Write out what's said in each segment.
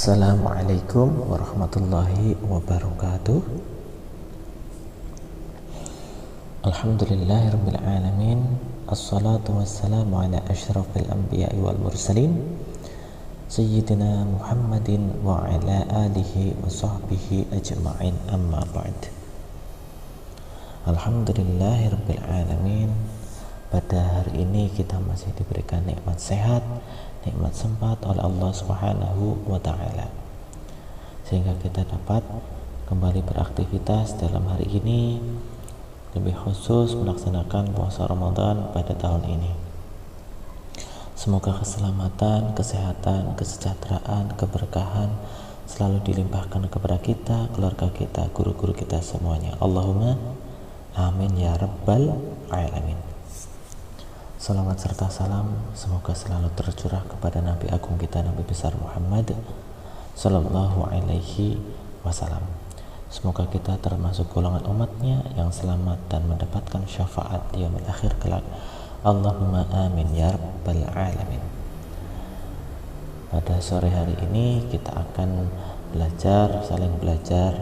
Assalamualaikum warahmatullahi wabarakatuh. Alhamdulillahirabbil alamin. Assalatu wassalamu ala asyrafil anbiya'i wal mursalin Sayyidina Muhammadin wa ala alihi wa sahbihi ajma'in, amma ba'd. Alhamdulillahirabbil alamin. Pada hari ini kita masih diberikan nikmat sehat, nikmat sempat oleh Allah Subhanahu wa ta'ala, sehingga kita dapat kembali beraktivitas dalam hari ini, lebih khusus melaksanakan puasa Ramadan pada tahun ini. Semoga keselamatan, kesehatan, kesejahteraan, keberkahan selalu dilimpahkan kepada kita, keluarga kita, guru-guru kita semuanya. Allahumma amin ya rabbal alamin. Salawat serta salam semoga selalu tercurah kepada Nabi Agung kita, Nabi besar Muhammad Sallallahu Alaihi Wasallam. Semoga kita termasuk golongan umatnya yang selamat dan mendapatkan syafaat di yaumil akhir kelak. Allahumma amin ya rabbal alamin. Pada sore hari ini kita akan saling belajar,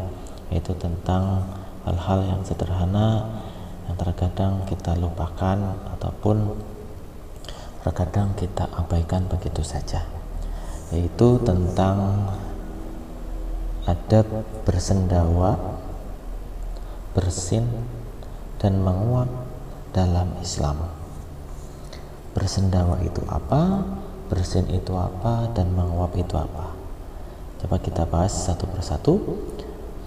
yaitu tentang hal-hal yang sederhana yang terkadang kita lupakan ataupun terkadang kita abaikan begitu saja, yaitu tentang adab bersendawa, bersin, dan menguap dalam Islam. Bersendawa itu apa, bersin itu apa, dan menguap itu apa? Coba kita bahas satu persatu.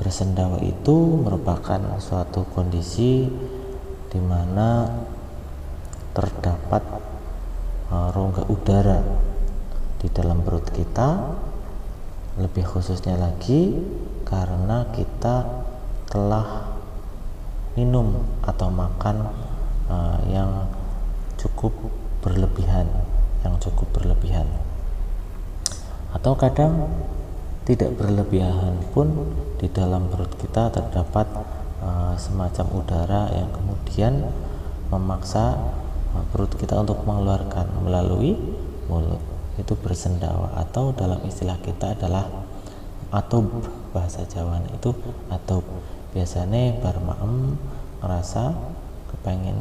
Bersendawa itu merupakan suatu kondisi di mana terdapat rongga udara di dalam perut kita, lebih khususnya lagi karena kita telah minum atau makan yang cukup berlebihan, atau kadang tidak berlebihan pun di dalam perut kita terdapat semacam udara yang kemudian memaksa perut kita untuk mengeluarkan melalui mulut. Itu bersendawa, atau dalam istilah kita adalah atub, bahasa Jawa itu atub. Biasanya barmaem merasa kepengen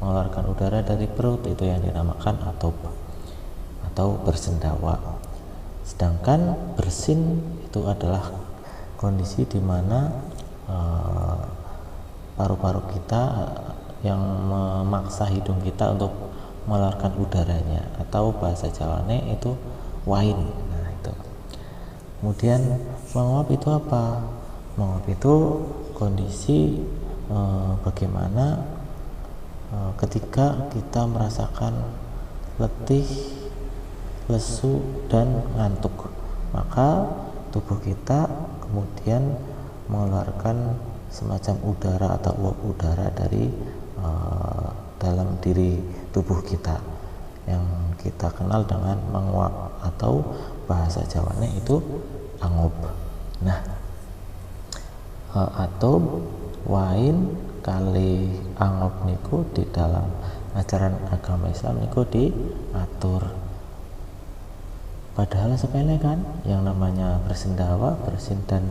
mengeluarkan udara dari perut, itu yang dinamakan atub atau bersendawa. Sedangkan bersin itu adalah kondisi di mana paru-paru kita yang memaksa hidung kita untuk mengeluarkan udaranya, atau bahasa Jawane itu wain. Nah, itu. Kemudian menguap itu apa? Menguap itu kondisi bagaimana ketika kita merasakan letih, lesu, dan ngantuk, maka tubuh kita kemudian mengeluarkan semacam udara atau uap udara dari dalam diri tubuh kita, yang kita kenal dengan menguap, atau bahasa Jawanya itu angob. Nah, atau wain kali angob niku di dalam ajaran agama Islam niku diatur. Padahal sepele kan, yang namanya bersendawa, bersin, dan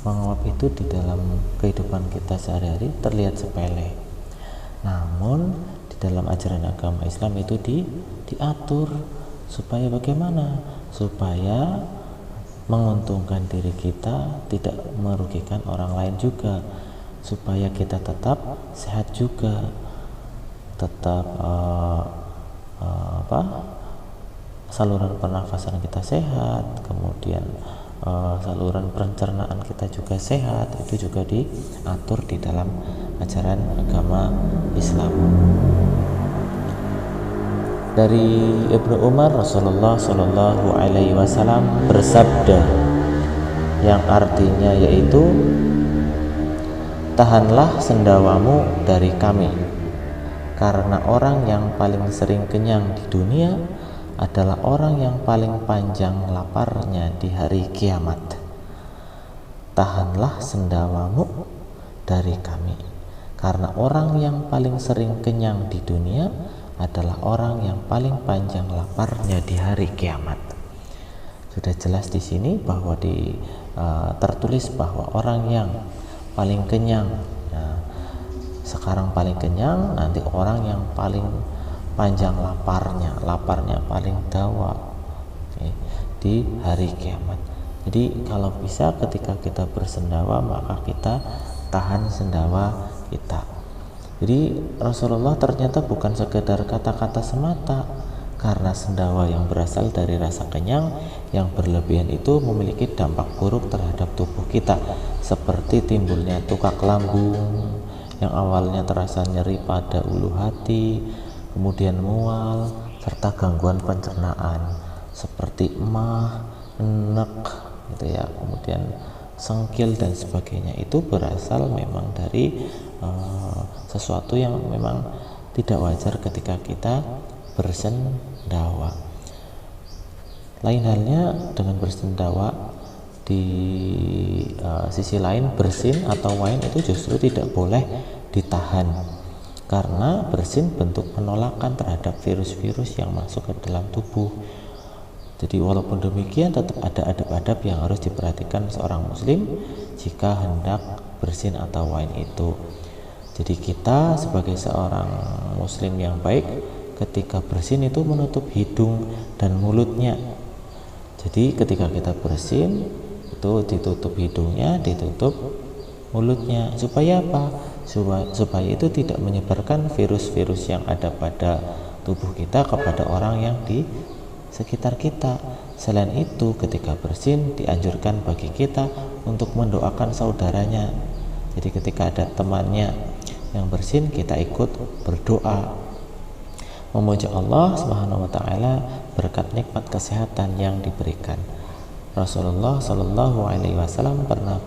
menguap itu di dalam kehidupan kita sehari-hari terlihat sepele. Namun di dalam ajaran agama Islam itu diatur supaya bagaimana? Supaya menguntungkan diri kita, tidak merugikan orang lain juga, supaya kita tetap sehat juga, tetap saluran pernafasan kita sehat, kemudian saluran pencernaan kita juga sehat. Itu juga diatur di dalam ajaran agama Islam. Dari Ibnu Umar, Rasulullah Shallallahu Alaihi Wasallam bersabda, yang artinya yaitu, tahanlah sendawamu dari kami, karena orang yang paling sering kenyang di dunia adalah orang yang paling panjang laparnya di hari kiamat. Tahanlah sendawamu dari kami, karena orang yang paling sering kenyang di dunia adalah orang yang paling panjang laparnya di hari kiamat. Sudah jelas di sini bahwa tertulis bahwa orang yang paling kenyang, nah, sekarang paling kenyang, nanti orang yang paling panjang laparnya paling dawa, di hari kiamat. Jadi kalau bisa ketika kita bersendawa, maka kita tahan sendawa kita. Jadi Rasulullah ternyata bukan sekedar kata-kata semata, karena sendawa yang berasal dari rasa kenyang yang berlebihan itu memiliki dampak buruk terhadap tubuh kita, seperti timbulnya tukak lambung yang awalnya terasa nyeri pada ulu hati, kemudian mual, serta gangguan pencernaan seperti emah, enek gitu ya, kemudian sengkil dan sebagainya. Itu berasal memang dari sesuatu yang memang tidak wajar ketika kita bersendawa. Lain halnya dengan bersendawa di sisi lain, bersin atau wine itu justru tidak boleh ditahan, karena bersin bentuk penolakan terhadap virus-virus yang masuk ke dalam tubuh. Jadi walaupun demikian tetap ada adab-adab yang harus diperhatikan seorang muslim jika hendak bersin atau wine itu. Jadi kita sebagai seorang muslim yang baik, ketika bersin itu menutup hidung dan mulutnya. Jadi ketika kita bersin itu ditutup hidungnya, ditutup mulutnya. Supaya apa? Supaya itu tidak menyebarkan virus-virus yang ada pada tubuh kita kepada orang yang di sekitar kita. Selain itu, ketika bersin dianjurkan bagi kita untuk mendoakan saudaranya. Jadi ketika ada temannya yang bersin, kita ikut berdoa memuji Allah Subhanahu wa taala berkat nikmat kesehatan yang diberikan. Rasulullah Shallallahu alaihi wasallam pernah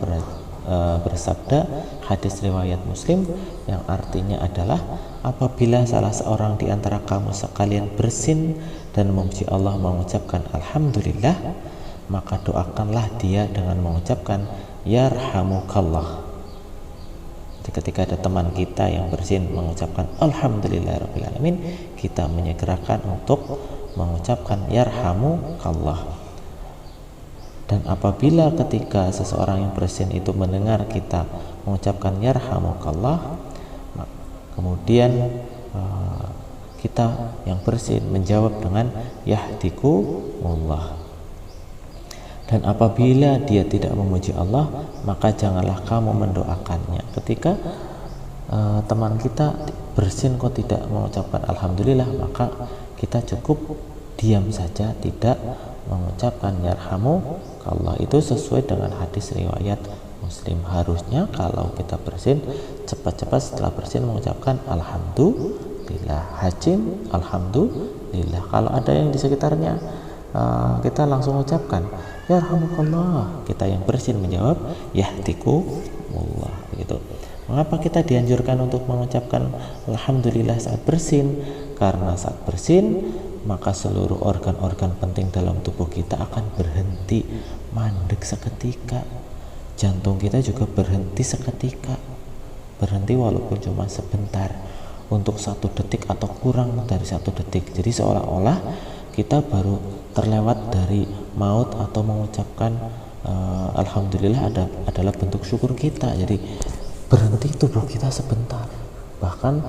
bersabda, hadis riwayat Muslim, yang artinya adalah, apabila salah seorang di antara kamu sekalian bersin dan memuji Allah mengucapkan alhamdulillah, maka doakanlah dia dengan mengucapkan yarhamukallah. Jadi ketika ada teman kita yang bersin mengucapkan alhamdulillahirrahmanirrahim, kita menyegerakan untuk mengucapkan yarhamukallah. Dan apabila ketika seseorang yang bersin itu mendengar kita mengucapkan yarhamukallah, kemudian kita yang bersin menjawab dengan yahdikumullah. Dan apabila dia tidak memuji Allah, maka janganlah kamu mendoakannya. Ketika teman kita bersin kok tidak mengucapkan alhamdulillah, maka kita cukup diam saja, tidak mengucapkan yarhamukallah. Itu sesuai dengan hadis riwayat Muslim. Harusnya kalau kita bersin, cepat-cepat setelah bersin mengucapkan alhamdulillah, hajim alhamdulillah. Kalau ada yang di sekitarnya, kita langsung ucapkan yarhamukallah. Kita yang bersin menjawab yahdikumullah. Begitu. Mengapa kita dianjurkan untuk mengucapkan alhamdulillah saat bersin? Karena saat bersin, maka seluruh organ-organ penting dalam tubuh kita akan berhenti mandek seketika. Jantung kita juga berhenti seketika, berhenti walaupun cuma sebentar, untuk 1 detik atau kurang dari 1 detik. Jadi seolah-olah kita baru terlewat dari maut, atau mengucapkan alhamdulillah adalah bentuk syukur kita. Jadi berhenti tubuh kita sebentar, bahkan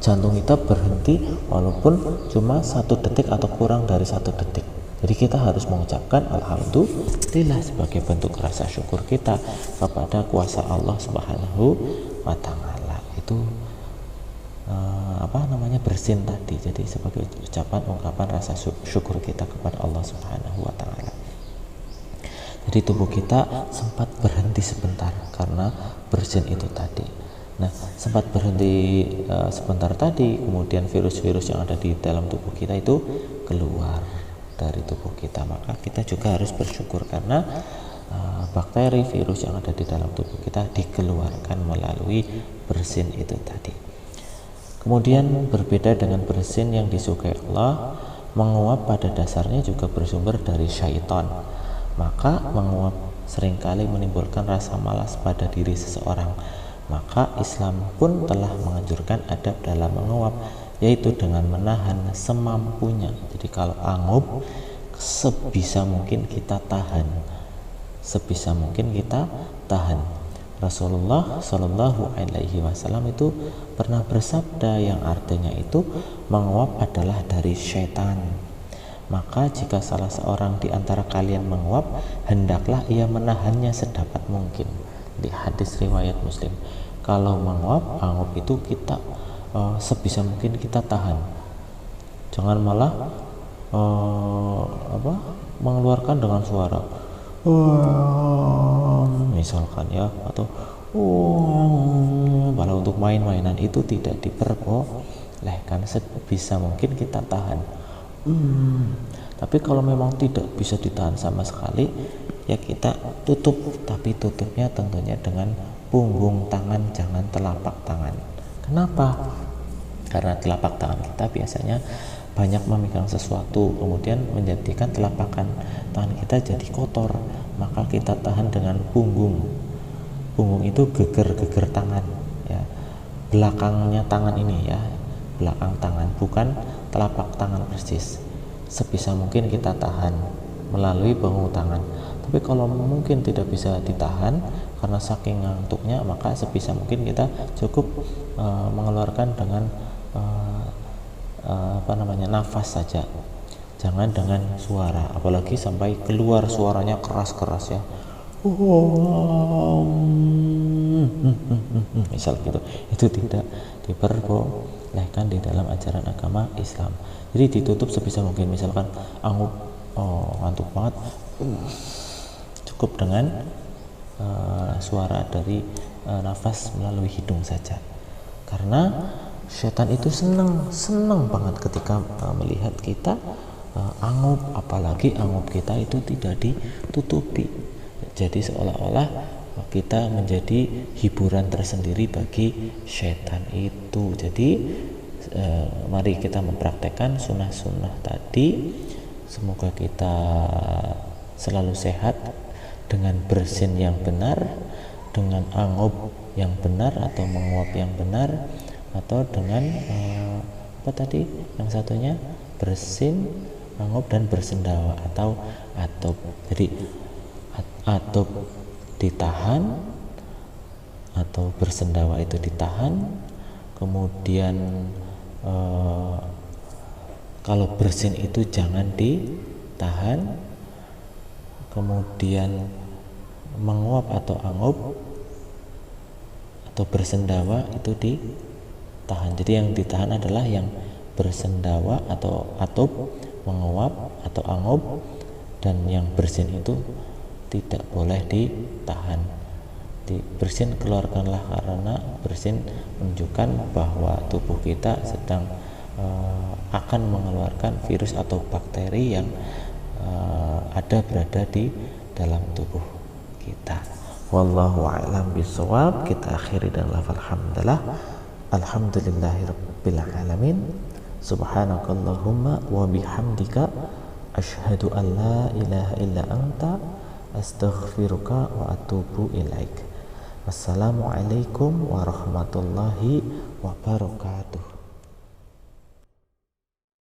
jantung kita berhenti walaupun cuma 1 detik atau kurang dari 1 detik. Jadi kita harus mengucapkan alhamdulillah sebagai bentuk rasa syukur kita kepada kuasa Allah Subhanahu wa taala. Itu bersin tadi. Jadi sebagai ucapan ungkapan rasa syukur kita kepada Allah Subhanahu wa taala. Jadi tubuh kita sempat berhenti sebentar karena bersin itu tadi. Nah, sempat berhenti sebentar tadi, kemudian virus-virus yang ada di dalam tubuh kita itu keluar dari tubuh kita. Maka kita juga harus bersyukur karena bakteri, virus yang ada di dalam tubuh kita dikeluarkan melalui bersin itu tadi. Kemudian berbeda dengan bersin yang disukai Allah, menguap pada dasarnya juga bersumber dari syaitan. Maka menguap seringkali menimbulkan rasa malas pada diri seseorang. Maka Islam pun telah menganjurkan adab dalam menguap, yaitu dengan menahan semampunya. Jadi kalau angup, sebisa mungkin kita tahan, sebisa mungkin kita tahan. Rasulullah Shallallahu Alaihi Wasallam itu pernah bersabda yang artinya itu menguap adalah dari syaitan. Maka jika salah seorang di antara kalian menguap, hendaklah ia menahannya sedapat mungkin. Di hadis riwayat Muslim, kalau menguap, angup itu kita sebisa mungkin kita tahan. Jangan malah mengeluarkan dengan suara misalkan ya, atau kalau untuk main-mainan itu tidak diperbolehkan, sebisa mungkin kita tahan. Tapi kalau memang tidak bisa ditahan sama sekali, ya kita tutup, tapi tutupnya tentunya dengan punggung tangan, jangan telapak tangan. Kenapa? Karena telapak tangan kita biasanya banyak memegang sesuatu, kemudian menjadikan telapak tangan kita jadi kotor. Maka kita tahan dengan punggung. Punggung itu geger tangan ya, belakangnya tangan ini ya, belakang tangan, bukan telapak tangan persis. Sebisa mungkin kita tahan melalui punggung tangan. Tapi kalau mungkin tidak bisa ditahan karena saking ngantuknya, maka sebisa mungkin kita cukup mengeluarkan dengan nafas saja, jangan dengan suara, apalagi sampai keluar suaranya keras-keras ya, misal gitu. Itu tidak diperbolehkan di dalam ajaran agama Islam. Jadi ditutup sebisa mungkin. Misalkan angup, ngantuk banget, cukup dengan suara dari nafas melalui hidung saja. Karena setan itu senang banget ketika melihat kita angup, apalagi angup kita itu tidak ditutupi. Jadi seolah-olah kita menjadi hiburan tersendiri bagi setan itu. Jadi mari kita mempraktekkan sunnah-sunnah tadi. Semoga kita selalu sehat dengan bersin yang benar, dengan angup yang benar atau menguap yang benar, atau dengan yang satunya bersin, angup, dan bersendawa atau atop. Jadi atop ditahan atau bersendawa itu ditahan, kemudian kalau bersin itu jangan ditahan, kemudian menguap atau angup atau bersendawa itu ditahan. Jadi yang ditahan adalah yang bersendawa atau atop, menguap atau angup, dan yang bersin itu tidak boleh ditahan. Bersin keluarkanlah, karena bersin menunjukkan bahwa tubuh kita sedang akan mengeluarkan virus atau bakteri yang berada di dalam tubuh kita. Wallahu a'lam bishawab. Kita akhiri dengan lafaz hamdalah. Alhamdulillahirabbil alamin. Subhanakallahumma wa bihamdika asyhadu an la ilaha illa anta astaghfiruka wa atubu ilaik. Wassalamualaikum warahmatullahi wabarakatuh.